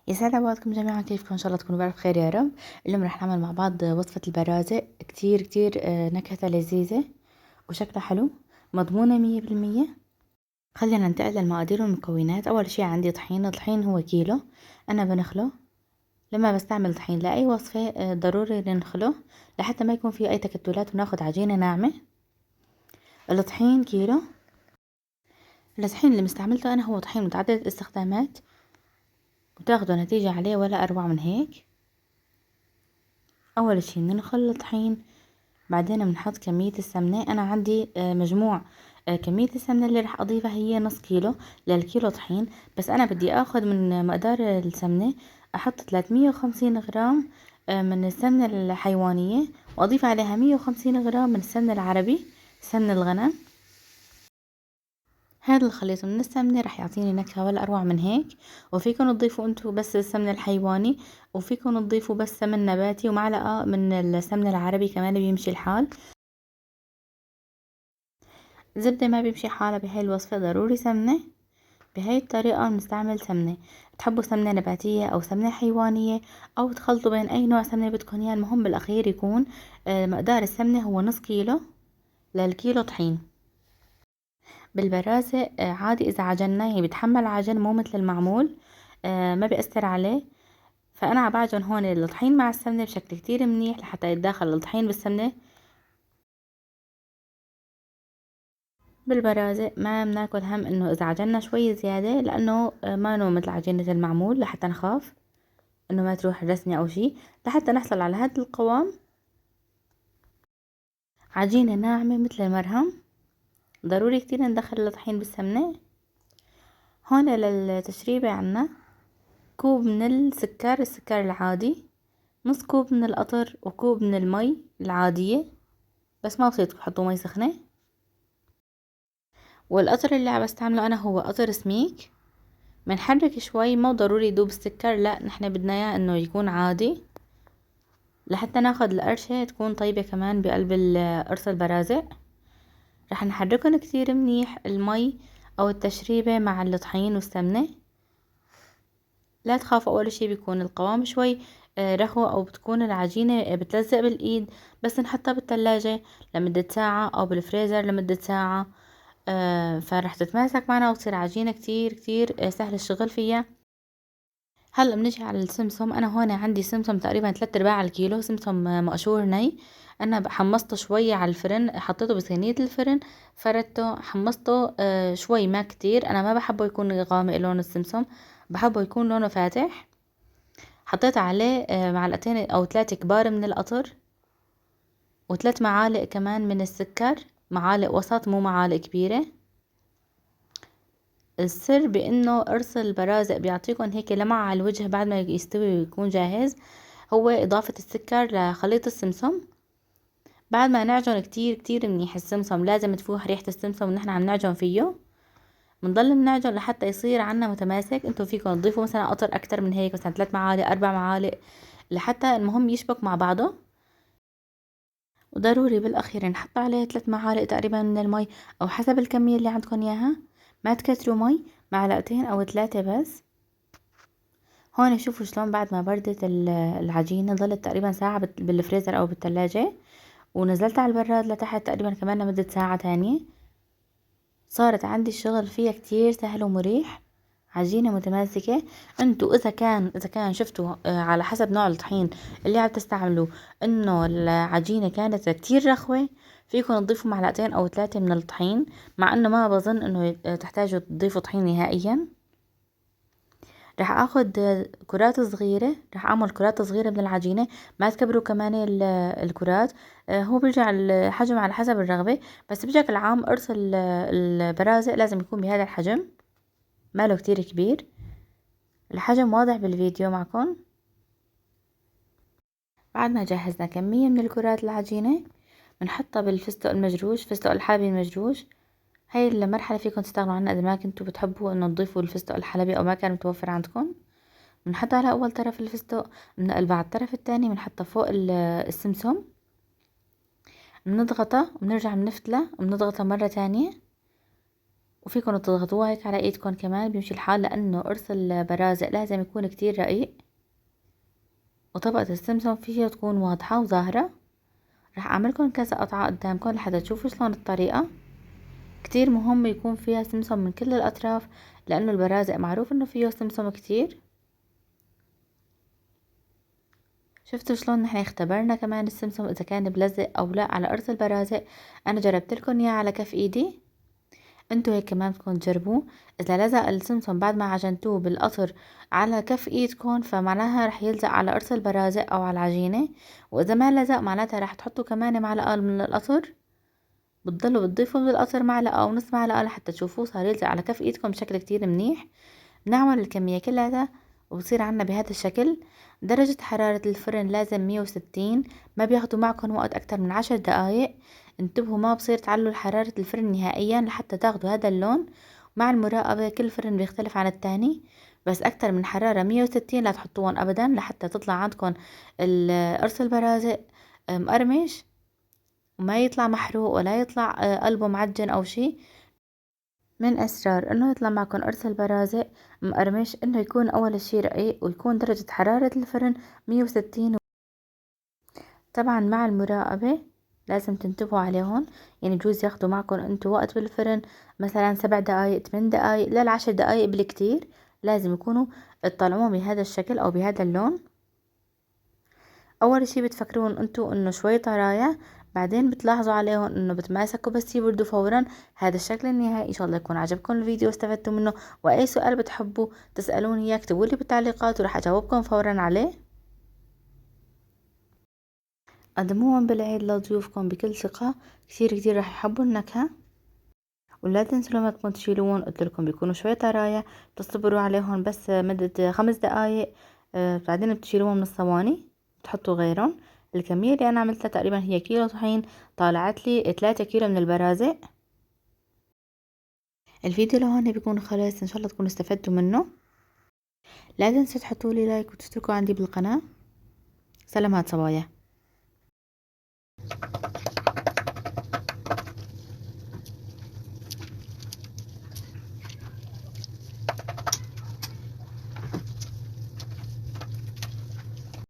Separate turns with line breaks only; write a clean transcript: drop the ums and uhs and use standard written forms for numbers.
يسعد اوقاتكم جميعا. كيفكم؟ ان شاء الله تكونوا بألف خير يا رب. اليوم رح نعمل مع بعض وصفة البرازق. كتير كتير نكهتها لذيذة وشكلها حلو، مضمونة 100%. خلينا ننتقل للمقادير والمكونات. اول شي عندي طحين. الطحين هو كيلو، انا بنخله. لما بستعمل طحين لاي وصفة ضروري ننخله لحتى ما يكون فيه اي تكتلات وناخد عجينة ناعمة. الطحين كيلو. الطحين اللي مستعملته انا هو طحين متعدد الاستخدامات، وتاخدوا نتيجة عليه ولا اروع من هيك. اول شي بنخل الطحين، بعدين بنحط كمية السمنة. انا عندي مجموع كمية السمنة اللي رح اضيفها هي نص كيلو للكيلو طحين. بس انا بدي اخذ من مقدار السمنة احط 350 غرام من السمنة الحيوانية، واضيف عليها 150 غرام من السمن العربي، سمن الغنم. هذا الخليط من السمنة رح يعطيني نكهة ولا أروع من هيك. وفيكم تضيفوا انتو بس السمن الحيواني، وفيكم تضيفوا بس سمن نباتي ومعلقة من السمن العربي كمان بيمشي الحال. زبدة ما بيمشي حالها بهاي الوصفة، ضروري سمنة. بهاي الطريقة بنستعمل سمنة، تحبوا سمنة نباتية أو سمنة حيوانية أو تخلطوا بين أي نوع سمنة بدكم إياه. المهم بالأخير يكون مقدار السمنة هو نص كيلو للكيلو طحين. بالبرازق عادي إذا عجناه، يعني بيتحمل عجن مو مثل المعمول، ما بيأثر عليه. فأنا بعجن هون الطحين مع السمنة بشكل كتير منيح لحتى يتداخل الطحين بالسمنة. بالبرازق ما بناكل هم انه اذا عجنا شوي زيادة، لانه ما نو مثل عجينة المعمول، لحتى نخاف انه ما تروح الرسمة او شي. لحتى نحصل على هذا القوام، عجينة ناعمة مثل المرهم. ضروري كتير ندخل الطحين بالسمنة. هون للتشريبة عنا كوب من السكر العادي، نص كوب من القطر، وكوب من المي العادية، بس ما بصير تحطوا مي سخنة. والقطر اللي عم بستعمله انا هو قطر سميك. بنحرك شوي، مو ضروري يدوب السكر، لا نحن بدنا اياه انه يكون عادي لحتى ناخد القرشة تكون طيبة كمان بقلب قرص البرازق. رح نحركهم كتير منيح المي او التشريبة مع الطحين والسمنة. لا تخافوا، اول شي بيكون القوام شوي رخو، او بتكون العجينة بتلزق بالايد. بس نحطها بالثلاجة لمدة ساعة او بالفريزر لمدة ساعة. فرح تتماسك معنا وتصير عجينة كتير كتير سهل الشغل فيها. هلا بنجي على السمسم. انا هون عندي سمسم تقريبا 3/4 الكيلو، سمسم مقشور ني. انا حمصته شوي على الفرن، حطيته بصينية الفرن، فردته، حمصته شوي ما كتير. انا ما بحبه يكون غامق لون السمسم، بحبه يكون لونه فاتح. حطيت عليه معلقتين او 3 كبار من القطر، و3 معالق كمان من السكر، معالق وسط مو معالق كبيرة. السر بانه قرص البرازق بيعطيكم هيك لمعة على الوجه بعد ما يستوي ويكون جاهز، هو اضافة السكر لخليط السمسم. بعد ما نعجن كتير كتير منيح السمسم، لازم تفوح ريحة السمسم ونحن عم نعجن فيه. بنضل نعجن لحتى يصير عنا متماسك. انتو فيكم تضيفوا مثلا قطر اكتر من هيك، مثلا 3 معالق 4 معالق، لحتى المهم يشبك مع بعضه. وضروري بالاخير نحط عليه 3 معالق تقريبا من المي، او حسب الكمية اللي عندكم اياها. ما تكتروا مي، معلقتين او 3 بس. هون شوفوا شلون بعد ما بردت العجينة، ظلت تقريبا ساعة بالفريزر او بالثلاجة، ونزلت على البراد لتحت تقريبا كمان لمدة ساعة تانية. صارت عندي الشغل فيها كتير سهل ومريح، عجينة متماسكة. انتوا اذا كان شفتوا على حسب نوع الطحين اللي عم تستعملوه انه العجينة كانت كتير رخوة، فيكم تضيفوا معلقتين او 3 من الطحين، مع انه ما بظن انه تحتاجوا تضيفوا طحين نهائيا. رح اخد كرات صغيرة، رح اعمل كرات صغيرة من العجينة. ما تكبروا كمان الكرات. هو بيرجع الحجم على حسب الرغبة، بس بشكل عام قرص البرازق لازم يكون بهذا الحجم، ماله كتير كبير. الحجم واضح بالفيديو معكم. بعد ما جهزنا كمية من الكرات العجينة، بنحطها بالفستق المجروش، فستق الحلبي المجروش. هاي المرحلة فيكم تستغنوا عنها اذا ما كنتوا بتحبوا انه تضيفوا الفستق الحلبي او ما كان متوفر عندكم. بنحطها على اول طرف الفستق، بنقلبها على الطرف التاني، بنحطها فوق السمسم، بنضغطها وبنرجع بنفتلها وبنضغطها مرة تانية. وفيكن تضغطوها هيك على ايدكم كمان بيمشي الحال، لانه قرص البرازق لازم يكون كتير رقيق، وطبقة السمسم فيها تكون واضحة وظاهرة. رح اعملكم كذا قطعة قدامكم لحتى تشوفوا شلون الطريقة. كتير مهم يكون فيها سمسم من كل الاطراف، لانه البرازق معروف انه فيه سمسم كتير. شفتوا شلون نحن اختبرنا كمان السمسم اذا كان بلزق او لا على قرص البرازق. انا جربت لكم اياه على كف ايدي، انتوا هيك كمان بدكم تجربوه. اذا لزق السمسم بعد ما عجنتوه بالقطر على كف ايدكم، فمعناها رح يلزق على قرص البرازق او على العجينة. واذا ما لزق معناتها رح تحطوا كمان معلقة من القطر. بتضلوا بتضيفوا من القطر معلقة او نص معلقة لحتى تشوفوه صار يلزق على كف ايدكم بشكل كتير منيح. بنعمل الكمية كلها وبصير عنا بهذا الشكل. درجة حرارة الفرن لازم 160، ما بياخدوا معكم وقت اكتر من 10 دقايق. انتبهوا ما بصير تعلوا حرارة الفرن نهائيا لحتى تاخدوا هذا اللون. مع المراقبة كل فرن بيختلف عن التاني، بس اكتر من حرارة 160 لا تحطوهم ابدا لحتى تطلع عندكم قرص البرازق مقرمش، وما يطلع محروق ولا يطلع قلبه معجن او شي. من اسرار انه يطلع معكم قرص البرازق مقرمش انه يكون اول شي رقيق، ويكون درجة حرارة الفرن 160. طبعا مع المراقبة لازم تنتبهوا عليهم، يعني بجوز ياخدوا معكم انتوا وقت بالفرن مثلا 7 دقايق 8 دقايق ل10 دقايق بالكتير. لازم يكونوا تطلعوهم بهذا الشكل او بهذا اللون. اول شي بتفكرون انتوا انه شوي طرايا، بعدين بتلاحظوا عليهم انه بتماسكوا بس يبردوا فورا. هذا الشكل النهائي. ان شاء الله يكون عجبكم الفيديو واستفدتوا منه، واي سؤال بتحبوا تسألوني اياه اكتبوا لي بالتعليقات وراح اجاوبكم فورا عليه. قدموهم بالعيد لضيوفكم بكل ثقة، كتير كتير راح يحبوا النكهة. ولا تنسوا لما تكون تشيلوهم قلت لكم بيكونوا شوي طرايا، تصبروا عليهم بس مدة 5 دقايق. بعدين بتشيلوهم من الصواني تحطوا غيرهم. الكمية اللي انا عملتها تقريبا هي كيلو طحين، طالعت لي 3 كيلو من البرازق. الفيديو لهون بيكون خلص، ان شاء الله تكونوا استفدتوا منه. لا تنسوا تحطوا لي لايك وتشتركوا عندي بالقناة. سلامات صبايا.